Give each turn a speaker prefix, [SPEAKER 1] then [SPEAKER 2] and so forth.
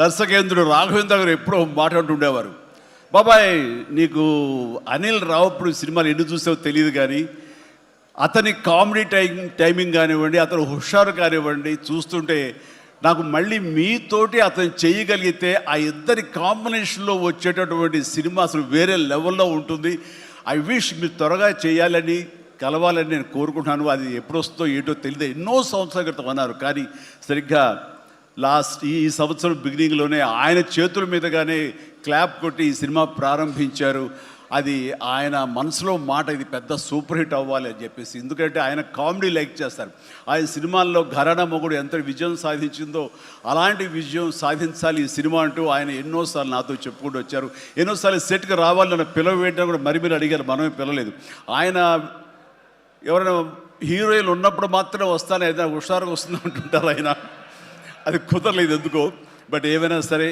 [SPEAKER 1] దర్శకేంద్రుడు రాఘవేంద్ర గారు ఎప్పుడో మాట్లాడుతుండేవారు, బాబాయ్ నీకు అనిల్ రావుప్పుడు సినిమాలు ఎన్ని చూసావో తెలియదు, కానీ అతని కామెడీ టైమింగ్ కానివ్వండి, అతను హుషారు కానివ్వండి, చూస్తుంటే నాకు మళ్ళీ మీతోటి అతను చేయగలిగితే ఆ ఇద్దరి కాంబినేషన్లో వచ్చేటటువంటి సినిమా అసలు వేరే లెవెల్లో ఉంటుంది. ఐ విష్ మీరు త్వరగా చేయాలని కలవాలని నేను కోరుకుంటున్నాను. అది ఎప్పుడు వస్తుందో ఏంటో తెలియదు, ఎన్నో సంవత్సరాల క్రితం అన్నారు, కానీ సరిగ్గా ఈ సంవత్సరం బిగినింగ్లోనే ఆయన చేతుల మీదగానే క్లాప్ కొట్టి ఈ సినిమా ప్రారంభించారు. అది ఆయన మనసులో మాట, ఇది పెద్ద సూపర్ హిట్ అవ్వాలి అని చెప్పేసి. ఎందుకంటే ఆయన కామెడీ లైక్ చేస్తారు. ఆయన సినిమాల్లో ఘరానా మొగుడు ఎంత విజయం సాధించిందో అలాంటి విజయం సాధించాలి ఈ సినిమా అంటూ ఆయన ఎన్నోసార్లు నాతో చెప్పుకుంటూ వచ్చారు. ఎన్నోసార్లు సెట్కి రావాలని పిలవేంటని కూడా మరి మీరు అడిగారు, మనమే పిలవలేదు. ఆయన ఎవరైనా హీరోయిన్లు ఉన్నప్పుడు మాత్రమే వస్తాను, ఏదైనా హుషారుగా వస్తుంది అంటుంటారు ఆయన. అది కుదరలేదు ఎందుకో. బట్ ఏమైనా సరే